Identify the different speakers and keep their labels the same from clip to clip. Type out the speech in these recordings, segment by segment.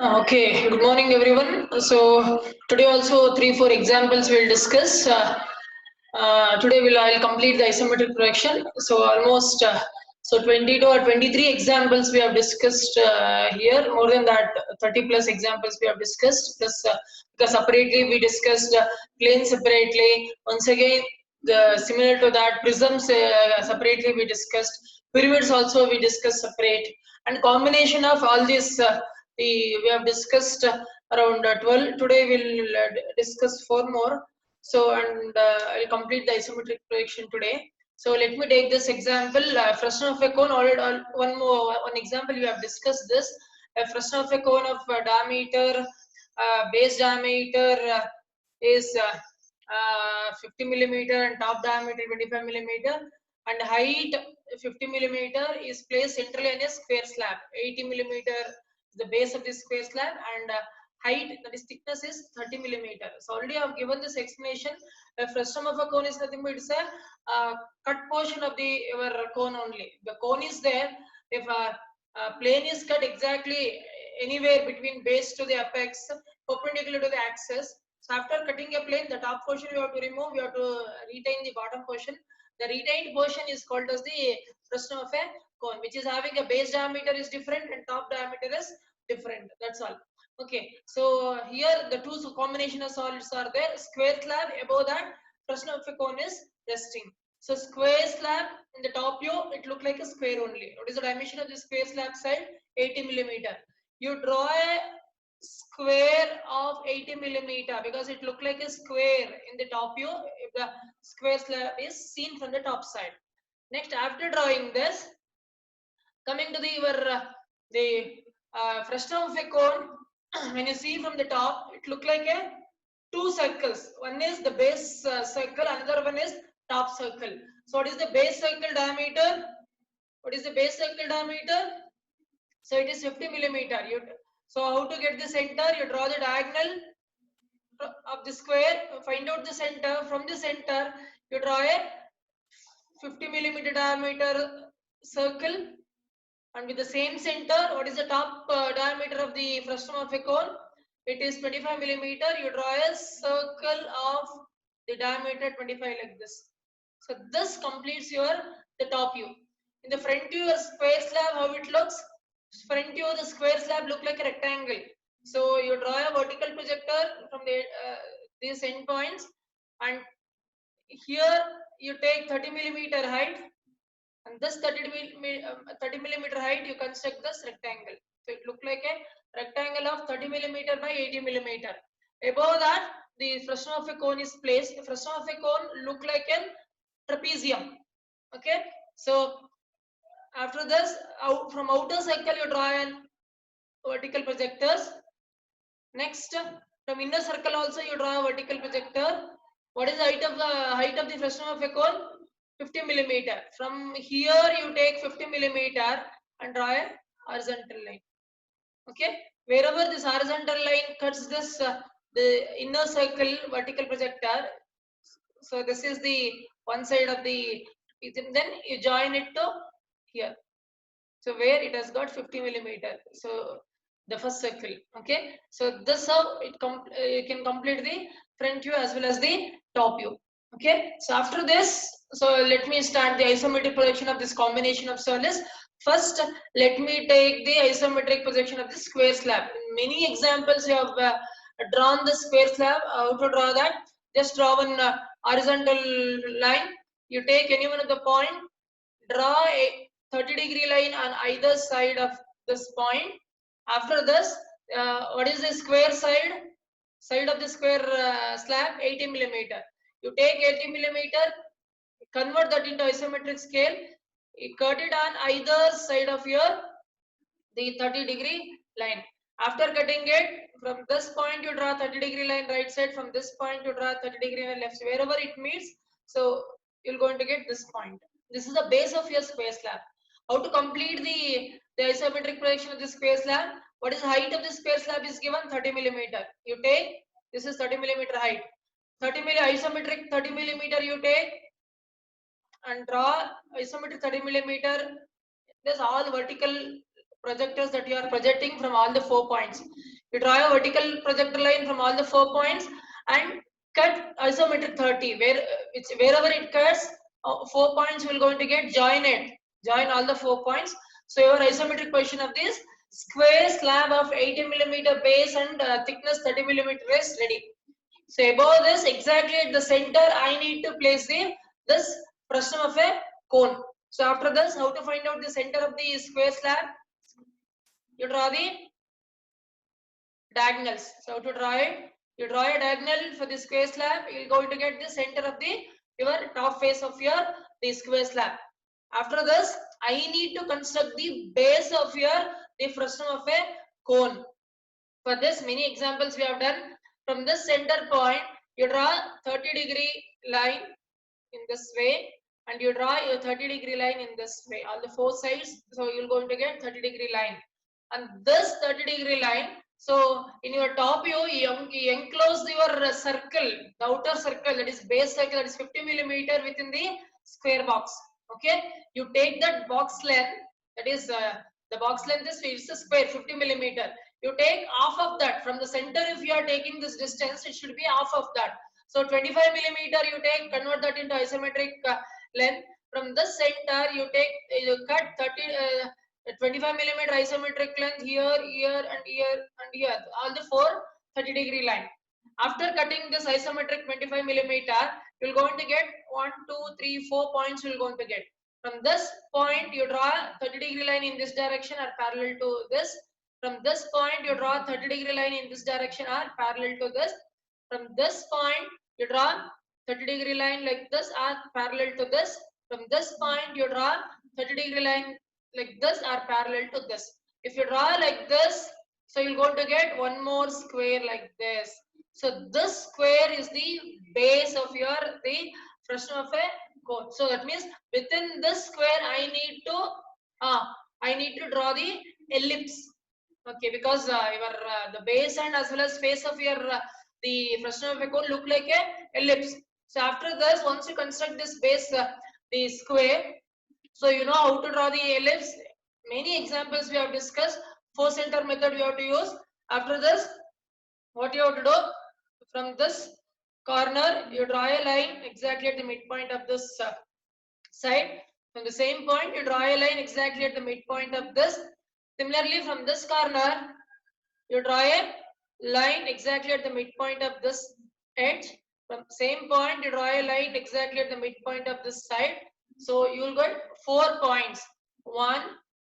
Speaker 1: Okay, good morning everyone. So today also 3-4 examples we'll discuss. Today I'll complete the isometric projection. So almost 22 or 23 examples we have discussed here. More than that, 30 plus examples we have discussed. Plus because separately we discussed plane separately. Once again, the similar to that prisms separately we discussed. Pyramids also we discussed separate. And combination of all these we have discussed around 12. Today we'll discuss 4 more. So and I'll complete the isometric projection today. So let me take this example. Frustration of a cone. One example we have discussed this. A frustration of a cone of diameter, base diameter is 50 millimeter and top diameter 25 millimeter, and height 50 millimeter is placed centrally on a square slab. 80 millimeter is the base of this square slab, and height, that is thickness, is 30 millimeter. So already I have given this explanation. A frustum of a cone is nothing but it's a cut portion of the your cone only. The cone is there. If a plane is cut exactly anywhere between base to the apex, perpendicular to the axis. So after cutting a plane, the top portion you have to remove. You have to retain the bottom portion. The retained portion is called as the frustum of a cone, which is having a base diameter is different and top diameter is different. That's all. Okay, so here the two combination of solids are there. Square slab, above that frustum of a cone is resting. So square slab in the top view, it look like a square only. What is the dimension of the square slab side? 80 millimeter. You draw a square of 80 millimeter because it look like a square in the top view if the square slab is seen from the top side. Next, after drawing this, coming to the frustum of a cone, when you see from the top, it look like a two circles. One is the base circle, another one is top circle. So what is the base circle diameter? What is the base circle diameter? So it is 50 millimeter. So how to get the center? You draw the diagonal of the square, find out the center. From the center, you draw a 50 millimeter diameter circle, and with the same center, what is the top diameter of the frustum of a cone? It is 25 millimeter. You draw a circle of the diameter 25 like this. So this completes your the top view. In the front view, a square slab, how it looks? Front view, the square slab look like a rectangle. So you draw a vertical projector from these endpoints, and here you take 30 millimeter height, and this 30 millimeter height you construct this rectangle. So it look like a rectangle of 30 millimeter by 80 millimeter. Above that, the frustum of a cone is placed. The frustum of a cone look like a trapezium. Okay, so after this, from outer circle you draw an vertical projectors. Next, from inner circle also you draw a vertical projector. What is the height of the frustum of a cone? 50 millimeter. From here you take 50 millimeter and draw a horizontal line. Okay, wherever this horizontal line cuts this the inner circle vertical projector. So this is the one side of the, then you join it to here. So where it has got 50 millimeter. So the first circle. Okay, so this how it you can complete the front view as well as the top view. Okay, so after this, so let me start the isometric projection of this combination of solids. First, let me take the isometric projection of the square slab. In many examples, you have drawn the square slab. How to draw that? Just draw one horizontal line. You take any one of the point, draw a 30-degree line on either side of this point. After this, what is the square side? Side of the square slab, 80 millimeter. You take 80 millimeter, convert that into isometric scale, you cut it on either side of your the 30-degree line. After cutting it, from this point you draw 30-degree line right side, from this point you draw 30-degree line left side. Wherever it meets, so you're going to get this point. This is the base of your square slab. How to complete the isometric projection of the square slab? What is the height of the square slab is given? 30 millimeter. You take, this is 30 millimeter height. 30 isometric 30 millimeter you take and draw isometric 30 millimeter. There's all vertical projectors that you are projecting from all the 4 points. You draw a vertical projector line from all the 4 points and cut isometric 30. Wherever it cuts, 4 points will going to get joined. Join all the 4 points. So your isometric position of this square slab of 80 millimeter base and thickness 30 millimeter is ready. So above this, exactly at the center, I need to place this frustum of a cone. So after this, how to find out the center of the square slab? You draw the diagonals. So how to draw it? You draw a diagonal for the square slab. You're going to get the center of your top face of the square slab. After this, I need to construct the base of the frustum of a cone. For this, many examples we have done. From this center point, you draw 30-degree line in this way, and you draw your 30-degree line in this way. All the 4 sides, so you're going to get 30-degree line. And this 30-degree line, so in your top view, you enclose your circle, the outer circle, that is base circle, that is 50 millimeter within the square box. Okay, you take that box length, that is the box length is it's a square 50 millimeter. You take half of that from the center. If you are taking this distance, it should be half of that. So 25 millimeter, you take, convert that into isometric length. From this center, you cut 25 millimeter isometric length here, here, and here, and here. All the 4 30-degree line. After cutting this isometric 25 millimeter, you're going to get 1, 2, 3, 4 points. You're going to get. From this point, you draw 30-degree line in this direction or parallel to this. From this point, you draw 30-degree line in this direction or parallel to this. From this point, you draw 30-degree line like this or parallel to this. From this point, you draw 30-degree line like this or parallel to this. If you draw like this, so you're going to get one more square like this. So this square is the base of the frustum of a cone. So that means within this square, I need to draw the ellipse. Okay, because the base and as well as face of the frustum of a cone look like a ellipse. So after this, once you construct this base, the square, so you know how to draw the ellipse. Many examples we have discussed. 4 center method we have to use. After this, what you have to do? From this corner, you draw a line exactly at the midpoint of this side. From the same point, you draw a line exactly at the midpoint of this. Similarly, from this corner, you draw a line exactly at the midpoint of this edge. From same point, you draw a line exactly at the midpoint of this side. So you will get 4 points. 1,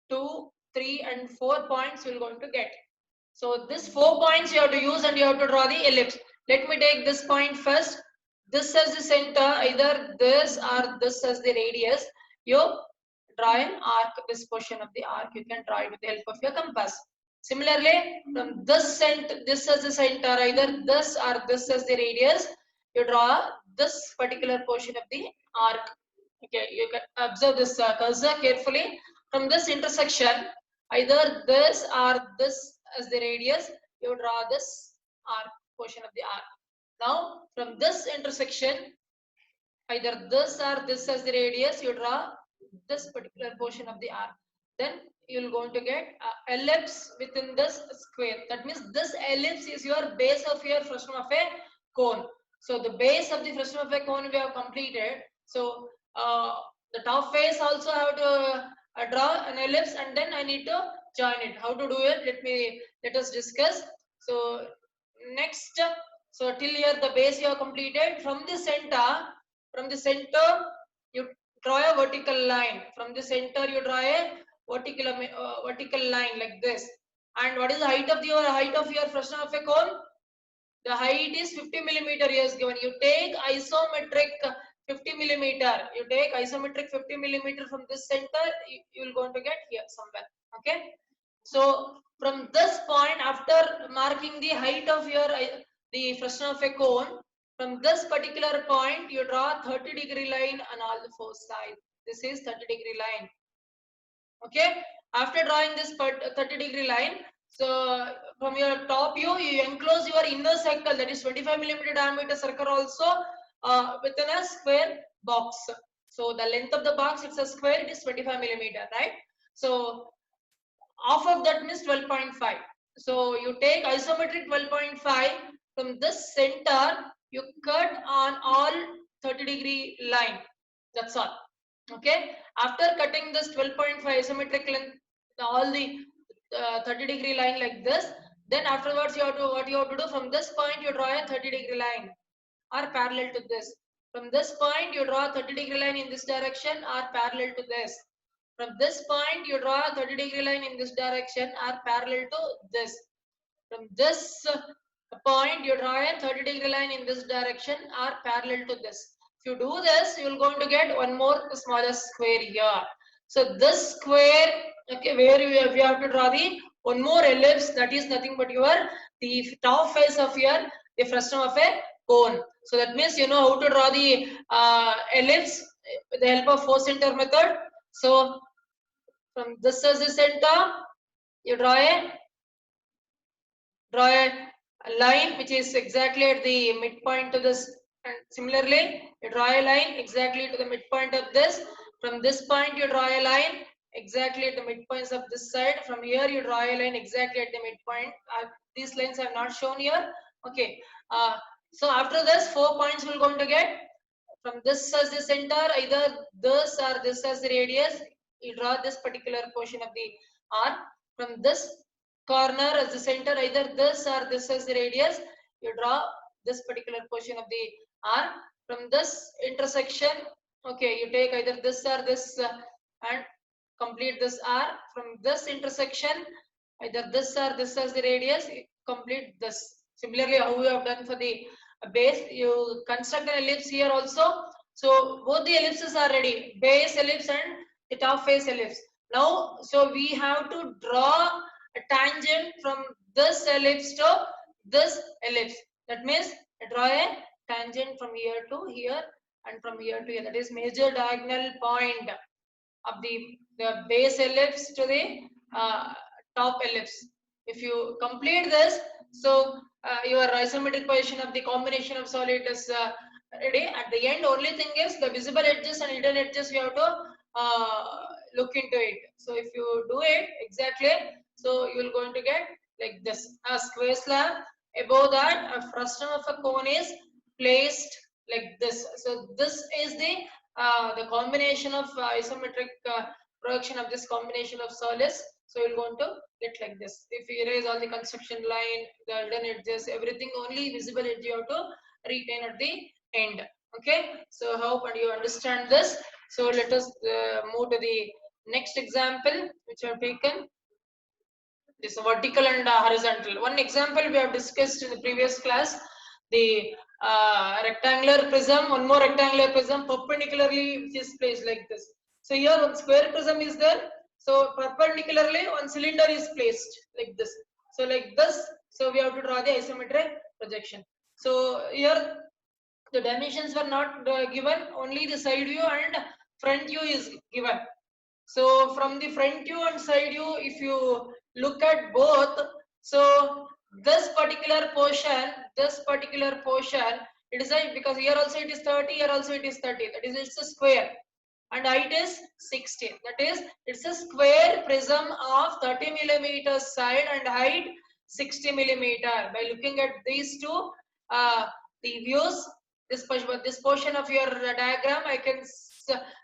Speaker 1: 2, 3, and 4 points you will going to get. So this 4 points you have to use and you have to draw the ellipse. Let me take this point first. This as the center, either this or this as the radius. You draw an arc, this portion of the arc. You can draw it with the help of your compass. Similarly, from this as the center, either this or this as the radius. You draw this particular portion of the arc. Okay, you can observe this cursor carefully. From this intersection, either this or this as the radius, you draw this arc portion of the arc. Now, from this intersection, either this or this as the radius, you draw this particular portion of the arc. Then you're going to get ellipse within this square. That means this ellipse is your base of your frustum of a cone. So the base of the frustum of a cone we have completed. So the top face also have to draw an ellipse, and then I need to join it. How to do it? Let us discuss. So next, so till here the base you have completed. From the center, you draw a vertical line. From the center, you draw a vertical line like this. And what is the height of your frustum of a cone? The height is 50 millimeter here is given. You take isometric 50 millimeter. You take isometric 50 millimeter from this center. You will going to get here somewhere. Okay. So from this point, after marking the height of the frustum of a cone, from this particular point, you draw 30-degree line on all the 4 sides. This is 30-degree line. Okay. After drawing this 30-degree line, so from your top view, you enclose your inner circle, that is 25 millimeter diameter circle also within a square box. So the length of the box, it's a square, it is 25 millimeter, right? So half of that means 12.5. So you take isometric 12.5 from this center, you cut on all 30-degree line. That's all. Okay. After cutting this 12.5 isometric length, all the 30-degree line like this, then afterwards you have to what you have to do, from this point you draw a 30-degree line or parallel to this. From this point you draw a 30-degree line in this direction or parallel to this. From this point you draw a 30-degree line in this direction or parallel to this. From this point you draw a 30-degree line in this direction or parallel to this. If you do this, you will going to get one more smaller square here. So this square, okay, where we have to draw the one more ellipse, that is nothing but the top face of the frustum of a cone. So that means you know how to draw the ellipse with the help of 4-center method. So from this as the center, you draw a line which is exactly at the midpoint to this, and similarly you draw a line exactly to the midpoint of this. From this point you draw a line exactly at the midpoints of this side. From here you draw a line exactly at the midpoint. These lines are not shown here. Okay. So after this 4 points we're going to get. From this as the center, either this or this as the radius, you draw this particular portion of the arc. From this corner as the center, either this or this as the radius, you draw this particular portion of the arc. From this intersection, okay, you take either this or this and complete this arc. From this intersection, either this or this as the radius, complete this. Similarly, how we have done for the base, you construct an ellipse here also. So both the ellipses are ready, base ellipse and the top face ellipse. Now, so we have to draw a tangent from this ellipse to this ellipse. That means draw a tangent from here to here and from here to here. That is major diagonal point of the base ellipse to the top ellipse. If you complete this, so your isometric position of the combination of solid is ready. At the end, only thing is the visible edges and hidden edges you have to look into it. So if you do it exactly, so you will going to get like this: a square slab. Above that, a frustum of a cone is placed like this. So this is the combination of isometric projection of this combination of solids. So you're going to get like this. If you erase all the construction line, the hidden edges, everything, only visible edge you have to retain at the end. Okay, so hope and you understand this. So let us move to the next example which I have taken. This vertical and horizontal. One example we have discussed in the previous class, the rectangular prism, one more rectangular prism perpendicularly which is placed like this. So here one square prism is there. So perpendicularly one cylinder is placed like this. So like this, so we have to draw the isometric projection. So here the dimensions were not given, only the side view and front view is given. So from the front view and side view, if you look at both, so this particular portion, it is a, because here also it is 30, here also it is 30. That is, it's a square, and height is 60. That is, it's a square prism of 30 millimeter side and height 60 millimeter. By looking at these two, the views, this portion of your diagram, I can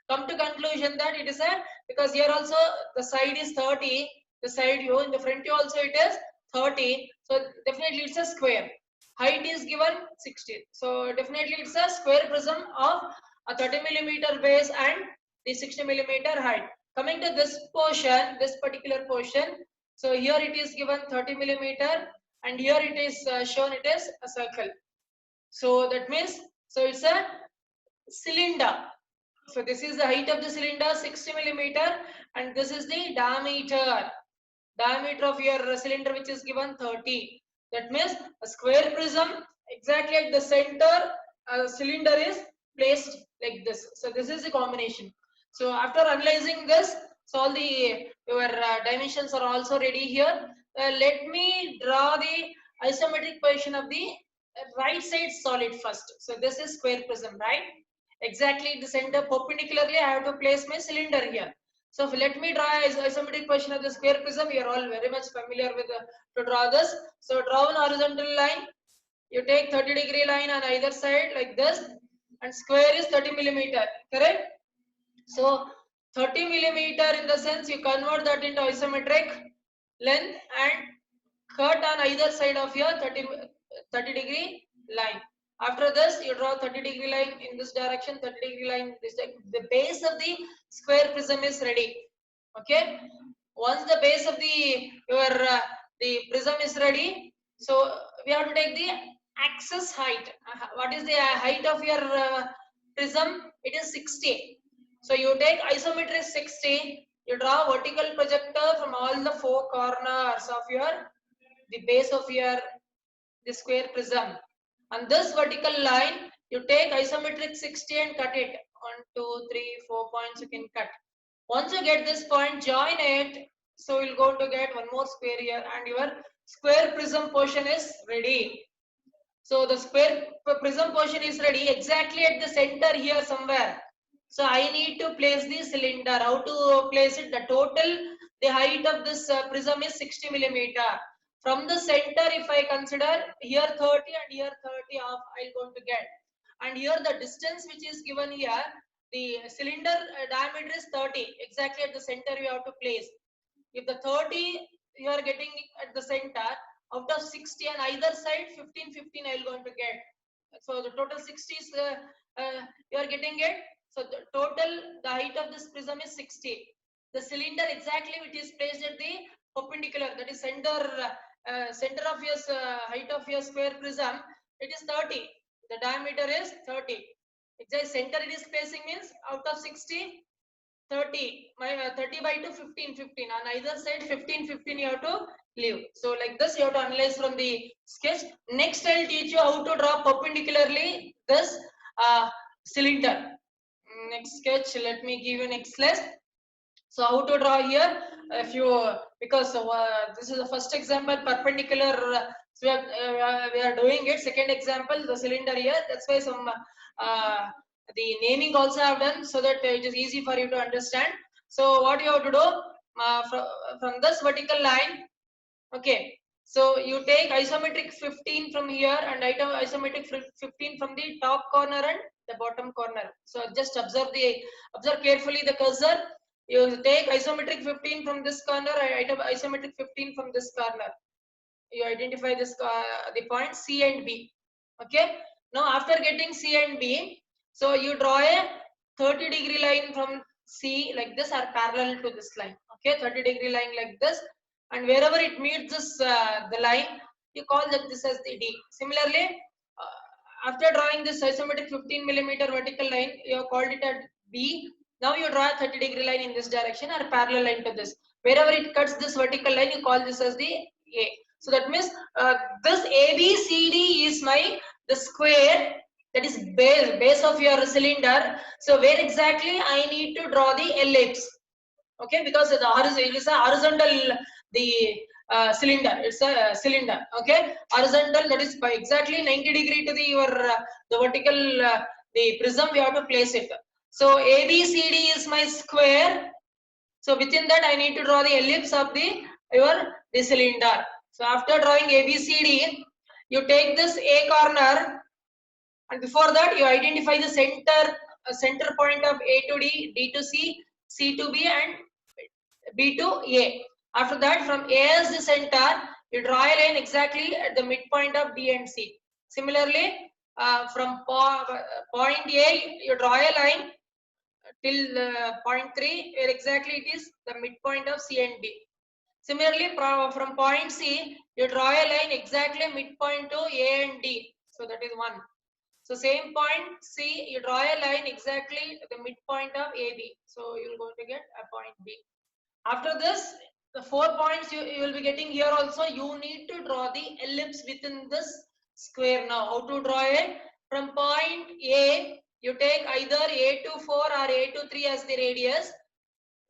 Speaker 1: come to conclusion that it is a, because here also the side is 30, the side view, in the front view also it is 30, so definitely it's a square. Height is given 60, so definitely it's a square prism of a 30 millimeter base and the 60 millimeter height. Coming to this portion, this particular portion, so here it is given 30 millimeter and here it is shown it is a circle. So that means, so it's a cylinder. So this is the height of the cylinder, 60 millimeter, and this is the diameter of your cylinder, which is given 30. That means a square prism exactly at the center, a cylinder is placed like this. So this is the combination. So after analyzing this, so all the your dimensions are also ready here. Let me draw the isometric position of the right side solid first. So this is square prism, right? Exactly the center perpendicularly I have to place my cylinder here. So let me draw isometric portion of the square prism. You are all very much familiar with to draw this. So draw one horizontal line. You take 30-degree line on either side like this, and square is 30 millimeter. Correct? So 30 millimeter in the sense you convert that into isometric length and cut on either side of your 30-degree line. After this, you draw 30-degree line in this direction, 30-degree line in this direction. The base of the square prism is ready. Okay. Once the base of the prism is ready, so we have to take the axis height. What is the height of your prism? It is 60. So you take isometric 60. You draw vertical projector from all the four corners of the base of the square prism. On this vertical line, you take isometric 60 and cut it. 1, 2, 3, 4 points you can cut. Once you get this point, join it. So you'll go to get one more square here, and your square prism portion is ready. So the square prism portion is ready exactly at the center here somewhere. So I need to place the cylinder. How to place it? The height of this prism is 60 millimeter. From the center, if I consider here 30 and here 30 off, I'll going to get. And here the distance which is given here, the cylinder diameter is 30. Exactly at the center you have to place. If the 30 you are getting at the center, out of 60 on either side, 15, 15 I will going to get. So the total 60 is you are getting it. So the height of this prism is 60. The cylinder exactly which is placed at the perpendicular, that is center of your height of your square prism, it is 30. The diameter is 30. Exactly center it is placing means out of 60, 30 30 by 2 15 15 on either side 15 15 you have to leave. So like this you have to analyze from the sketch. Next I'll teach you how to draw perpendicularly this cylinder. Next sketch, let me give you next slide. So how to draw here, if you because this is the first example perpendicular, so we are doing it. Second example the cylinder here, that's why some the naming also I have done so that it is easy for you to understand. So what you have to do, from this vertical line, okay, so you take isometric 15 from here and isometric 15 from the top corner and the bottom corner. So just observe carefully the cursor. You take isometric 15 from this corner and isometric 15 from this corner. You identify this the point C and B. Okay. Now after getting C and B, so you draw a 30-degree line from C like this or parallel to this line. Okay, 30-degree line like this, and wherever it meets this the line, you call that this as the D. Similarly, after drawing this isometric 15 millimeter vertical line, you have called it at B. Now you draw a 30-degree line in this direction or parallel line to this. Wherever it cuts this vertical line, you call this as the A. So that means this ABCD is the square, that is base of your cylinder. So where exactly I need to draw the ellipse? Okay, because it is a horizontal cylinder. It's a cylinder. Okay, horizontal, that is by exactly 90-degree to the vertical the prism. We have to place it. So ABCD is my square. So within that I need to draw the ellipse of the cylinder. So after drawing ABCD, you take this A corner, and before that you identify the center point of A to D, D to C, C to B, and B to A. After that, from A as the center, you draw a line exactly at the midpoint of D and C. Similarly, from point A, you draw a line till point 3, where exactly it is the midpoint of C and D. Similarly, from point C, you draw a line exactly midpoint to A and D. So that is 1. So same point C, you draw a line exactly at the midpoint of AB. So you will going to get a point B. After this, the 4 points you will be getting here also, you need to draw the ellipse within this square. Now, how to draw it? From point A, you take either A24 or A23 as the radius.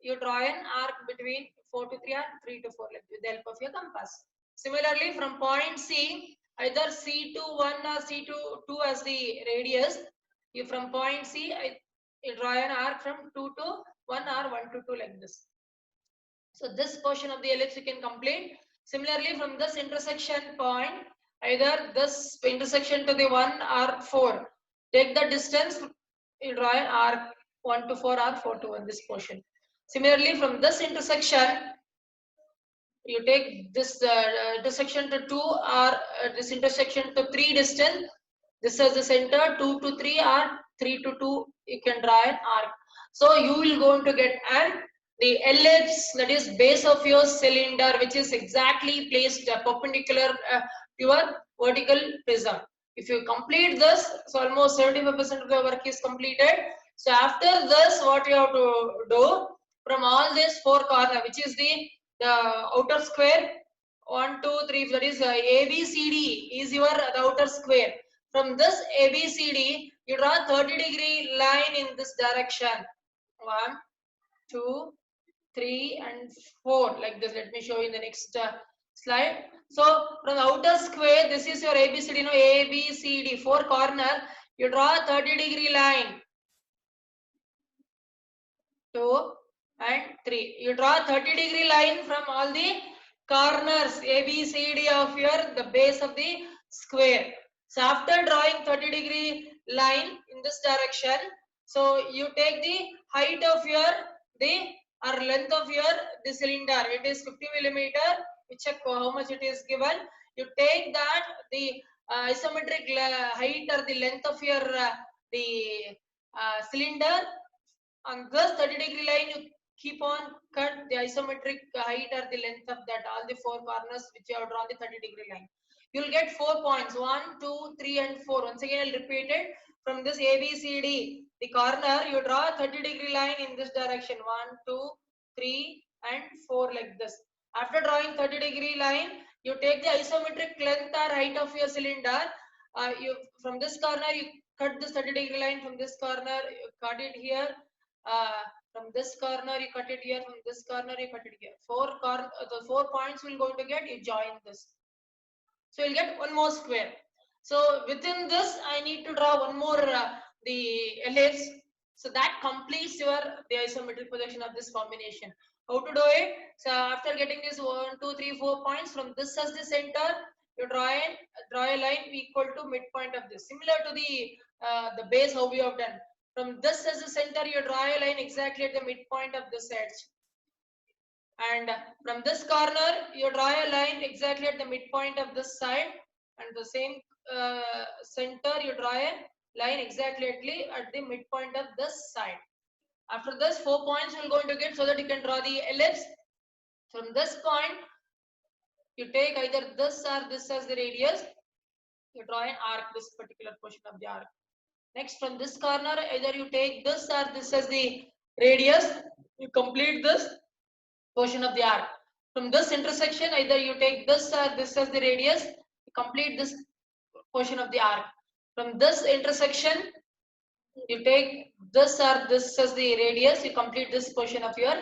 Speaker 1: You draw an arc between 4 to 3 or 3 to 4 with the help of your compass. Similarly, from point C, either C21 or C22 as the radius. You from point C, you draw an arc from 2 to 1 or 1 to 2 like this. So this portion of the ellipse you can complete. Similarly, from this intersection point, either this intersection to the 1 or 4, take the distance, you draw an arc 1 to 4 or 4 to 1, this portion. Similarly, from this intersection, you take this intersection to 2 or this intersection to 3 distance. This is the center, 2 to 3 or 3 to 2, you can draw an arc. So you will going to get an the ellipse, that is base of your cylinder, which is exactly placed perpendicular to your vertical prism. If you complete this, so almost 75% of the work is completed. So after this, what you have to do, from all these 4 corners, which is the outer square, 1, 2, 3, that is ABCD is your the outer square. From this ABCD, you draw 30-degree line in this direction. 1, 2, 3 and 4 like this. Let me show you in the next slide. So from the outer square, this is your ABCD. No, ABCD 4 corner. You draw a 30-degree line. 2 and 3. You draw a 30-degree line from all the corners ABCD of your the base of the square. So after drawing 30-degree line in this direction, so you take the height of your or length of your the cylinder. It is 50 millimeter. You check how much it is given. You take that the isometric height or the length of your the cylinder. On this 30-degree line, you keep on cut the isometric height or the length of that all the 4 corners which you have drawn the 30-degree line. You will get 4 points, 1, 2, 3 and 4. Once again, I'll repeat it. From this ABCD, the corner, you draw a 30-degree line in this direction, 1, 2, 3 and 4 like this. After drawing 30-degree line, you take the isometric length or height of your cylinder. From this corner, you cut this 30-degree line. From this corner, you cut it here. From this corner you cut it here, from this corner you cut it here. The 4 points will going to get, you join this. So you'll get one more square. So within this I need to draw one more the ellipse. So that completes your the isometric projection of this combination. How to do it? So after getting this 1, 2, 3, 4 points, from this as the center, you draw a line equal to midpoint of this. Similar to the base how we have done. From this as the center, you draw a line exactly at the midpoint of this edge. And from this corner, you draw a line exactly at the midpoint of this side. And the same center, you draw a line exactly at the midpoint of this side. After this, 4 points you are going to get so that you can draw the ellipse. From this point, you take either this or this as the radius. You draw an arc, this particular portion of the arc. Next, from this corner, either you take this or this as the radius. You complete this portion of the arc. From this intersection, either you take this or this as the radius. You complete this portion of the arc. From this intersection, you take this or this as the radius. You complete this portion of your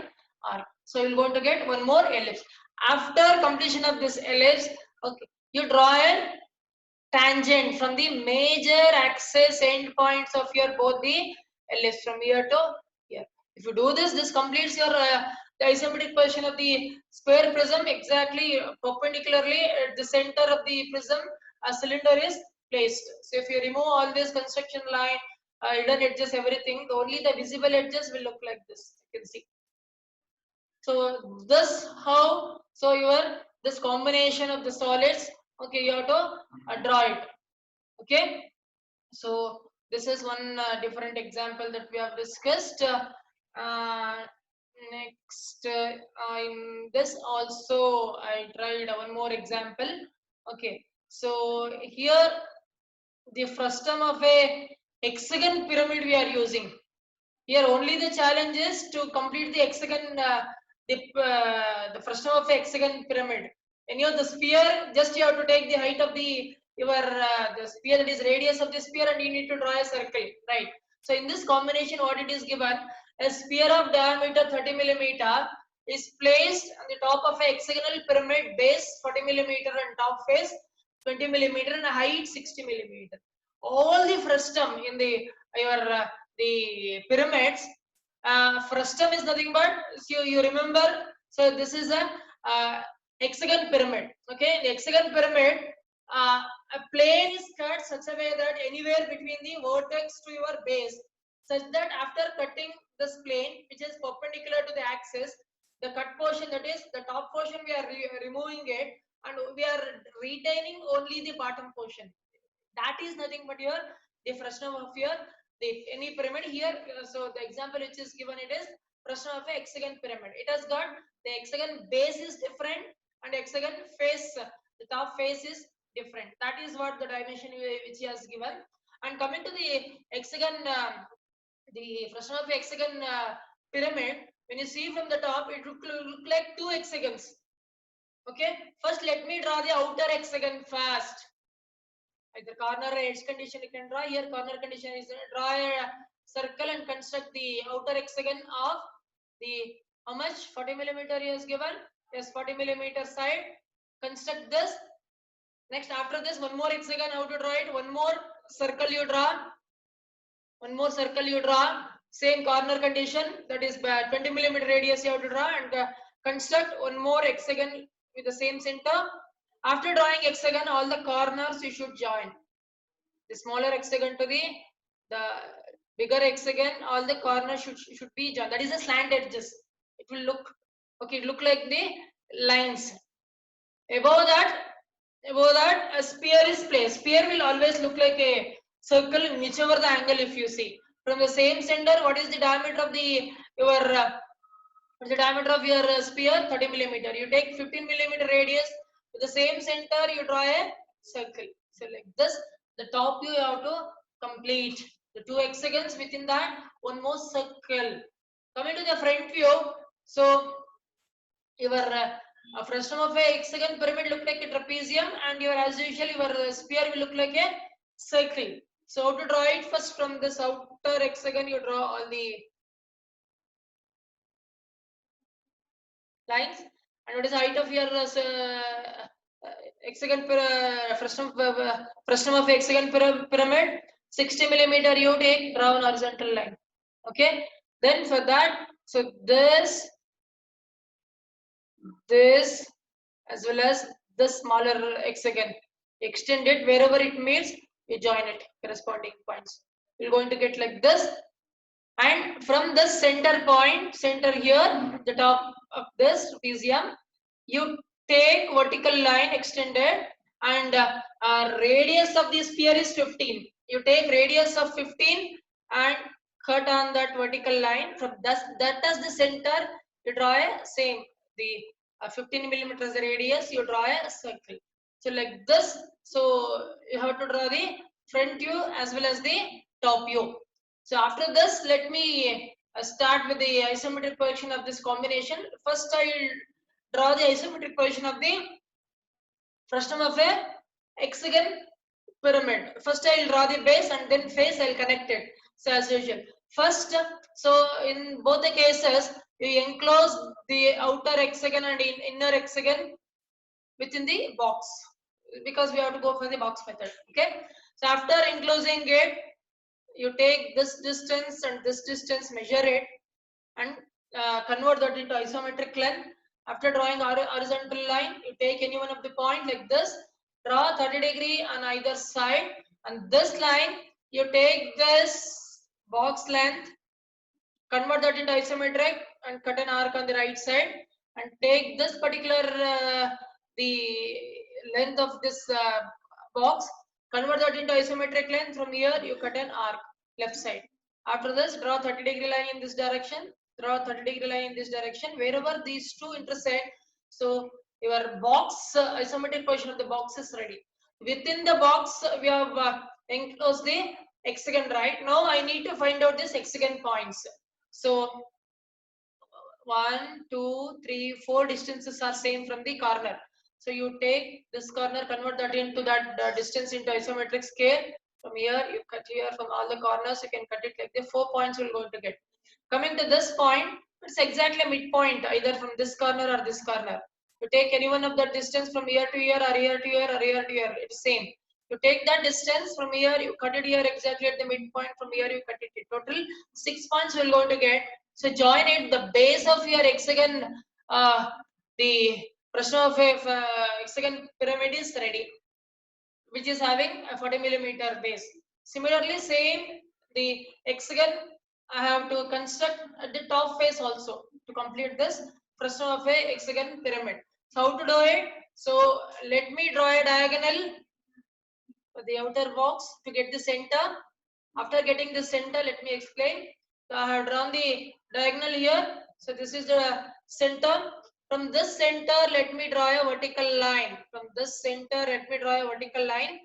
Speaker 1: arc. So you're going to get one more ellipse. After completion of this ellipse, okay, you draw a tangent from the major axis endpoints of your both the ellipse from here to here. If you do this, this completes your the isometric position of the square prism exactly perpendicularly at the center of the prism. A cylinder is placed. So if you remove all this construction line, hidden edges, everything, only the visible edges will look like this. You can see. So this how this combination of the solids. Okay, you have to draw it. Okay, so this is one different example that we have discussed. Next, in this also I tried one more example. Okay, so here the frustum of a hexagon pyramid we are using. Here only the challenge is to complete the hexagon, the frustum of a hexagon pyramid. And you know the sphere, just you have to take the height of the sphere, that is radius of the sphere, and you need to draw a circle, right? So in this combination, what it is given, a sphere of diameter 30 millimeter is placed on the top of a hexagonal pyramid, base 40 millimeter and top face 20 millimeter and height 60 millimeter. All the frustum in the pyramids Frustum is nothing but, so you remember, so this is a hexagon pyramid. Okay, in hexagon pyramid, a plane is cut such a way that anywhere between the vertex to your base, such that after cutting this plane, which is perpendicular to the axis, the cut portion, that is the top portion, we are removing it, and we are retaining only the bottom portion. That is nothing but your the frustum of your any pyramid here. So the example which is given, it is frustum of a hexagon pyramid. It has got the hexagon base is different and hexagon face, the top face is different. That is what the dimension which he has given. And coming to the hexagon, the frustum of hexagon pyramid, when you see from the top, it look like two hexagons. Okay, first let me draw the outer hexagon first. Either corner or edge condition you can draw. Here corner condition is draw a circle and construct the outer hexagon of the, how much, 40 millimeter is given. Yes, 40 millimeter side. Construct this. Next, after this, one more hexagon, how to draw it? One more circle you draw. One more circle you draw. Same corner condition, that is 20 millimeter radius you have to draw, and construct one more hexagon with the same center. After drawing hexagon, all the corners you should join. The smaller hexagon to the bigger hexagon, all the corners should be joined. That is the slant edges. It will look, okay, look like the lines. Above that a sphere is placed. Sphere will always look like a circle in whichever the angle if you see. From the same center, what is the diameter of the diameter of your sphere? 30 millimeter. You take 15 millimeter radius. With the same center, you draw a circle. So like this, the top view you have to complete. The two hexagons, within that, one more circle. Coming to the front view, so your frustum of a hexagon pyramid look like a trapezium, and your, as usual, your sphere will look like a circle. So how to draw it? First, from this outer hexagon, you draw all the lines. And what is the height of your hexagon frustum of hexagon pyramid? 60 millimeter. You take, draw an horizontal line. Okay. Then for that, so this as well as the smaller hexagon, extend it wherever it meets, you join it corresponding points. You're going to get like this. And from the center point, center here, the top of this trapezium, you take vertical line extended, and radius of the sphere is 15. You take radius of 15 and cut on that vertical line. From that as the center, you draw a same, the 15 millimeters radius, you draw a circle. So like this, so you have to draw the front view as well as the top view. So after this, let me start with the isometric projection of this combination. First, I will draw the isometric projection of the frustum of a hexagon pyramid. First, I will draw the base, and then face I will connect it. So as usual, first, so in both the cases, you enclose the outer hexagon and inner hexagon within the box, because we have to go for the box method. Okay. So after enclosing it, you take this distance and this distance, measure it, and convert that into isometric length. After drawing horizontal line, you take any one of the point like this, draw 30 degree on either side, and this line, you take this box length, convert that into isometric, and cut an arc on the right side, and take this particular the length of this box, convert that into isometric length. From here, you cut an arc left side. After this, draw 30 degree line in this direction, draw 30 degree line in this direction. Wherever these two intersect, so your box isometric position of the box is ready. Within the box, we have enclosed the hexagon. Right now, I need to find out this hexagon points. So 1, 2, 3, 4 distances are same from the corner. So you take this corner, convert that into that distance into isometric scale. From here, you cut here from all the corners. You can cut it like the 4 points we're going to get. Coming to this point, it's exactly a midpoint, either from this corner or this corner. You take any one of the distance from here to here, or here to here, or here to here. It's same. You take that distance from here, you cut it here exactly at the midpoint. From here, you cut it. Total 6 points we're going to get. So join it. The base of your hexagon, the Prashna of a hexagon pyramid is ready, which is having a 40 millimeter base. Similarly, same the hexagon I have to construct at the top face also to complete this Prashna of a hexagon pyramid. So how to do it? So let me draw a diagonal for the outer box to get the center. After getting the center, let me explain. So I have drawn the diagonal here. So this is the center. From this center, let me draw a vertical line. From this center, let me draw a vertical line.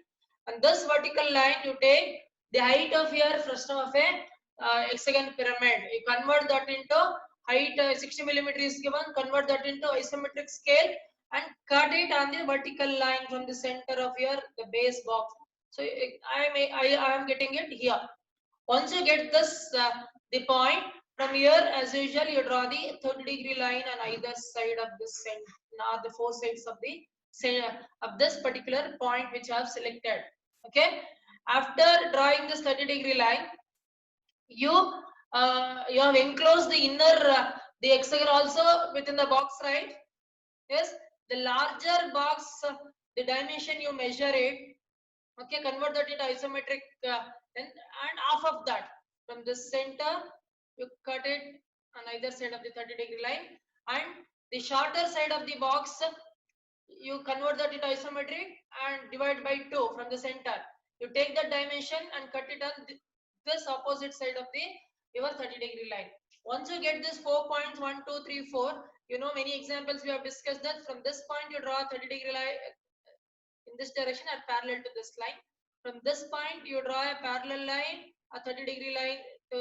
Speaker 1: And this vertical line, you take the height of your frustum of a hexagon pyramid. You convert that into height 60 millimeter is given. Convert that into isometric scale and cut it on the vertical line from the center of your the base box. So I am getting it here. Once you get this the point, from here as usual you draw the 30-degree line on either side of this center, the four sides of the of this particular point which I have selected. Okay. After drawing this 30-degree line, you you have enclosed the inner the hexagon also within the box, right? Yes. The larger box, the dimension you measure it. Okay, convert that into isometric and half of that from the center you cut it on either side of the 30-degree line, and the shorter side of the box you convert that into isometric and divide by 2 from the center. You take that dimension and cut it on this opposite side of the your 30-degree line. Once you get this 4 points 1 2 3 4, you know many examples we have discussed that from this point you draw a 30-degree line in this direction are parallel to this line. From this point, you draw a parallel line, a 30-degree line to,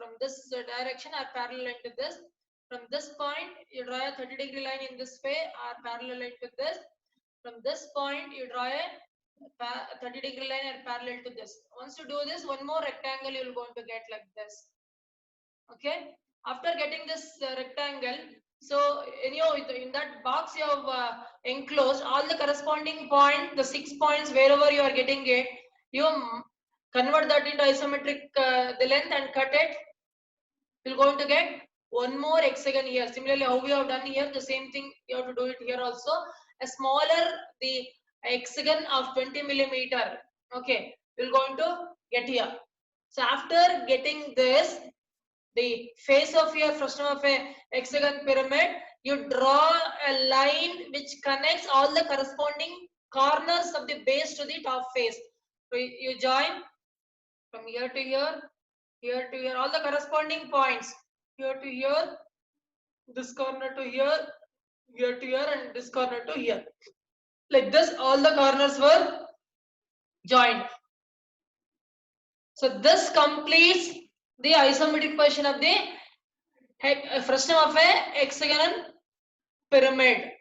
Speaker 1: from this direction are parallel to this. From this point, you draw a 30-degree line in this way are parallel to this. From this point, you draw a 30-degree line are parallel to this. Once you do this, one more rectangle you will going to get like this. Okay. After getting this rectangle, so anyhow in that box you have enclosed all the corresponding point, the 6 points wherever you are getting it, you convert that into isometric the length and cut it. You're going to get one more hexagon here. Similarly, how we have done here, the same thing you have to do it here also. A smaller the hexagon of 20 millimeter. Okay, you're going to get here. So after getting this, the face of your frustum of a hexagon pyramid, you draw a line which connects all the corresponding corners of the base to the top face. So you join from here to here, here to here, all the corresponding points, here to here, this corner to here, here to here, and this corner to here. Like this, all the corners were joined. So this completes the isometric position of the frustum of a hexagonal pyramid.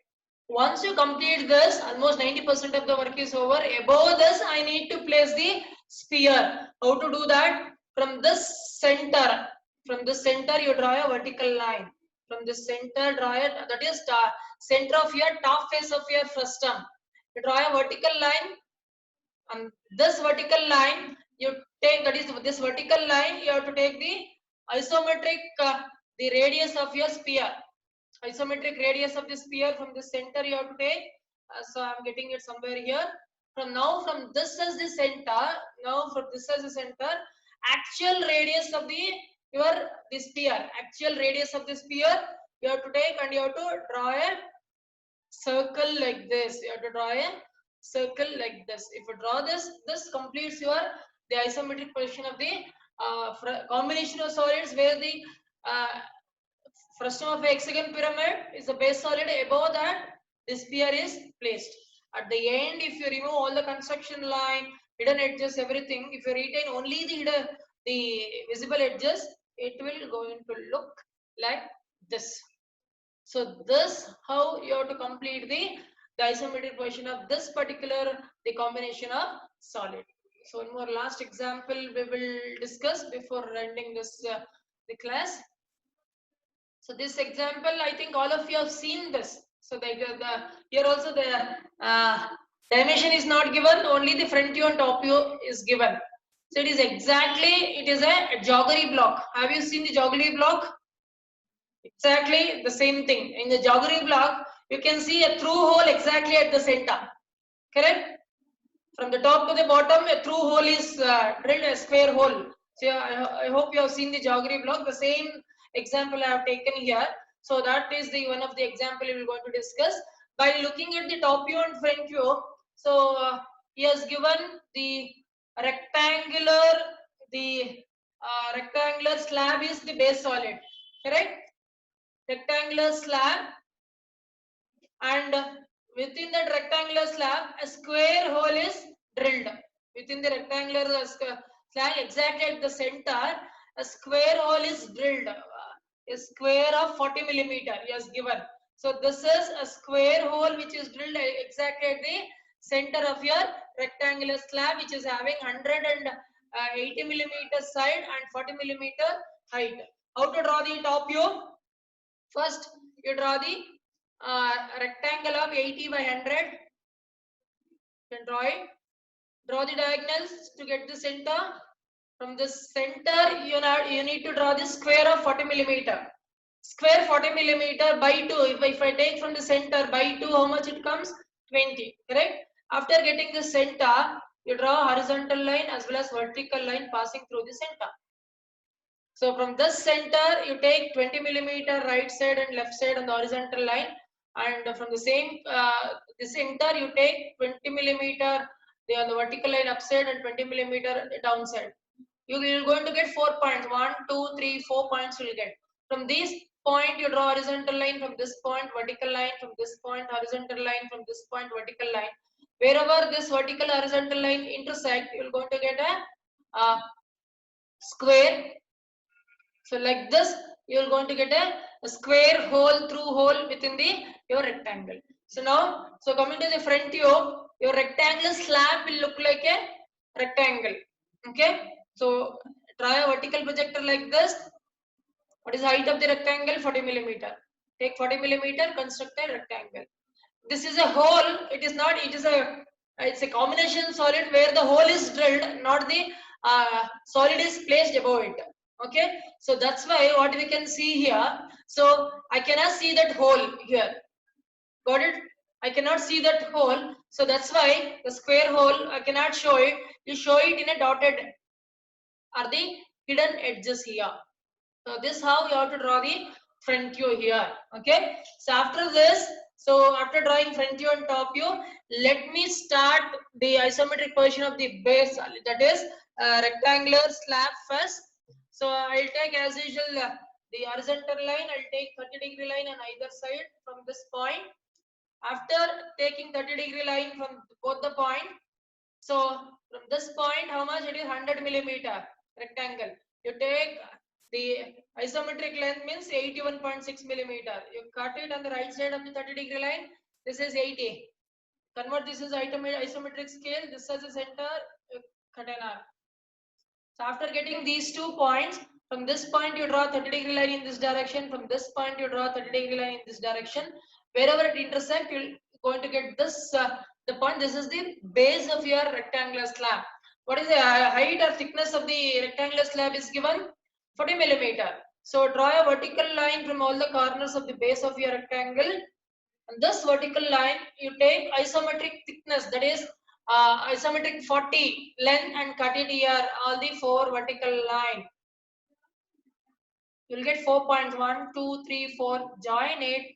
Speaker 1: Once you complete this, almost 90% of the work is over. Above this, I need to place the sphere. How to do that? From this center, you draw a vertical line. From this center, draw it. That is the center of your top face of your frustum. You draw a vertical line, and this vertical line you take. That is this vertical line. You have to take the isometric, the radius of your sphere. Isometric radius of the sphere from the center you have to take. So I'm getting it somewhere here. From this as the center, actual radius of the sphere, actual radius of the sphere you have to take, and you have to draw a circle like this. You have to draw a circle like this. If you draw this completes the isometric position of the combination of solids where the frustum of a hexagon pyramid is the base solid. Above that, the sphere is placed. At the end, if you remove all the construction line, hidden edges, everything, if you retain only the visible edges, it will going to look like this. So this how you have to complete the isometric position of this particular the combination of solid. So one more last example we will discuss before ending this the class. So this example, I think all of you have seen this. So here also the Dimension is not given, only the front view and top view is given. So it is exactly, it is a joggery block. Have you seen the joggery block? Exactly the same thing. In the joggery block, you can see a through hole exactly at the center. Correct? From the top to the bottom, a through hole is drilled, a square hole. So I hope you have seen the joggery block. The same example I have taken here. So that is the one of the example we are going to discuss. By looking at the top view and front view, so he has given the rectangular, the rectangular slab is the base solid. Correct? Rectangular slab, and within that rectangular slab a square hole is drilled. Within the rectangular slab, exactly at the center, a square hole is drilled. A square of 40 millimeter is given. So this is a square hole which is drilled exactly at the center of your rectangular slab, which is having 180 millimeter side and 40 millimeter height. How to draw the top view? First, you draw the rectangle of 80 by 100. You can draw it. Draw the diagonals to get the center. From the center, you need to draw the square of 40 millimeter. Square 40 millimeter by 2. If I take from the center by 2, how much it comes? 20. Correct? After getting the center, you draw a horizontal line as well as vertical line passing through the center. So from this center, you take 20 millimeter right side and left side on the horizontal line, and from the same the center, you take 20 millimeter on the vertical line upside and 20 millimeter downside. You are going to get 4 points. 1, 2, 3, 4 points you will get. From this point, you draw horizontal line. From this point, vertical line. From this point, horizontal line. From this point, vertical line. Wherever this vertical horizontal line intersect, you are going to get a square. So like this, you are going to get a square hole through hole within your rectangle. So now, so coming to the front view, your rectangular slab will look like a rectangle. Okay. So draw a vertical projector like this. What is the height of the rectangle? 40 millimeter. Take 40 millimeter, construct a rectangle. This is a hole. It is not. It's a combination solid where the hole is drilled, not the solid is placed above it. Okay. So that's why what we can see here. So I cannot see that hole here. Got it? I cannot see that hole. So that's why the square hole I cannot show it. You show it in a dotted or the hidden edges here. So this is how you have to draw the front view here. Okay. So after this, so after drawing front view and top view, let me start the isometric position of the base, that is rectangular slab first. So I'll take as usual the horizontal line. I'll take 30-degree line on either side from this point. After taking 30-degree line from both the point, so from this point, how much it is? 100 millimeter rectangle. You take the isometric length means 81.6 millimeter. You cut it on the right side of the 30-degree line. This is 80. Convert this is isometric scale. This is the center. Cut an arc. So after getting these 2 points, from this point you draw 30-degree line in this direction. From this point you draw 30-degree line in this direction. Wherever it intersect, you're going to get this the point. This is the base of your rectangular slab. What is the height or thickness of the rectangular slab is given? 40 millimeter. So draw a vertical line from all the corners of the base of your rectangle. And this vertical line, you take isometric thickness, that is isometric 40 length, and cut it here, all the 4 vertical line. You will get 4 points. 1, 2, 3, 4. Join it.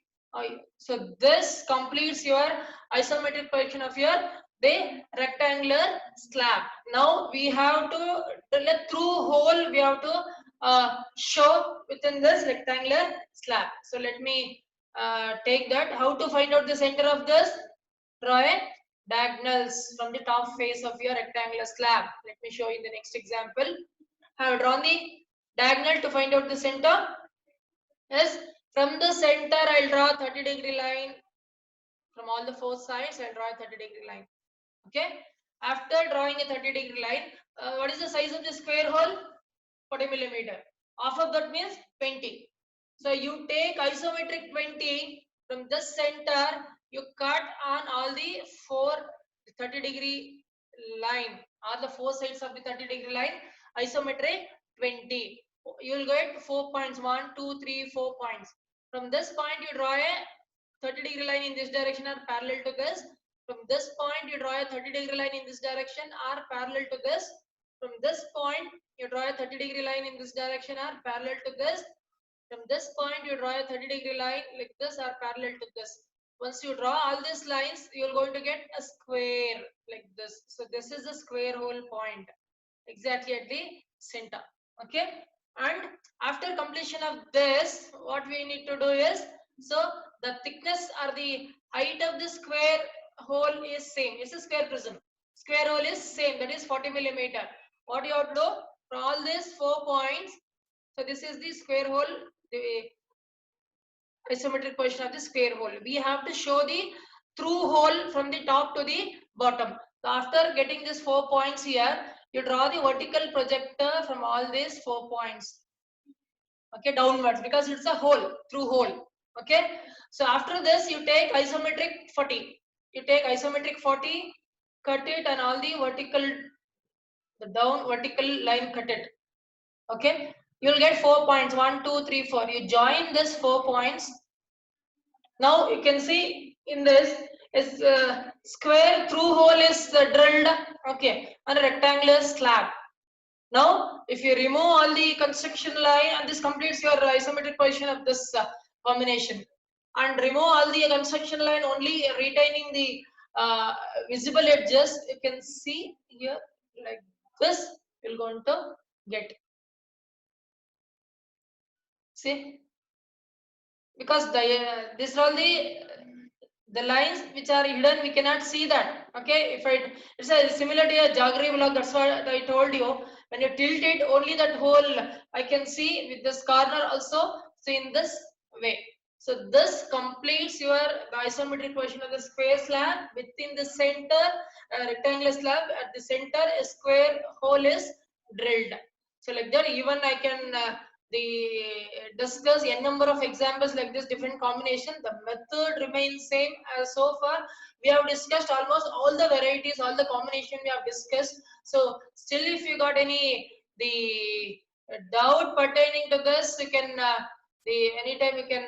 Speaker 1: So this completes your isometric projection of the rectangular slab. Now we have to drill a through hole. We have to show within this rectangular slab. So let me take that. How to find out the center of this? Draw a diagonals from the top face of your rectangular slab. Let me show you the next example. I have drawn the diagonal to find out the center. Yes, from the center I'll draw 30-degree line. From all the 4 sides I'll draw a 30-degree line. Okay. After drawing a 30-degree line, what is the size of the square hole? 40 millimeter. Half of that means 20. So you take isometric 20 from this center. You cut on all the 4 30-degree line or the four sides of the 30-degree line, isometric 20. You will get 4 points, 1, 2, 3, 4 points. From this point you draw a 30-degree line in this direction or parallel to this. From this point you draw a 30-degree line in this direction or parallel to this. From this point you draw a 30-degree line in this direction or parallel to this. From this point you draw a 30-degree line like this or parallel to this. Once you draw all these lines, you're going to get a square like this. So this is the square hole point exactly at the center. Okay, and after completion of this, what we need to do is, so the thickness or the height of the square hole is same. It's a square prism. Square hole is same, that is 40 millimeter. What you have to do for all these 4 points? So this is the square hole, the isometric position of the square hole. We have to show the through hole from the top to the bottom. So after getting these 4 points here, you draw the vertical projector from all these 4 points. Okay, downwards, because it's a hole, through hole. Okay, so after this you take isometric 40. You take isometric 40, cut it, and all the vertical, the down vertical line cut it. Okay, you will get 4 points, 1, 2, 3, 4. You join this 4 points. Now you can see in this is square through hole is drilled, okay, and a rectangular slab. Now if you remove all the construction line, and this completes your isometric position of this combination, and remove all the construction line, only retaining the visible edges, you can see here like this, you're going to get. See, because these are all the lines which are hidden, we cannot see that. Okay, if it's a similar to a jaggery block, that's what I told you. When you tilt it, only that hole I can see with this corner also. So in this way, so this completes your isometric position of the square slab. Within the center, rectangular slab, at the center a square hole is drilled. So like that, even I can discuss n number of examples like this, different combination. The method remains same as so far. We have discussed almost all the varieties, all the combination we have discussed. So still, if you got any doubt pertaining to this, you can anytime you can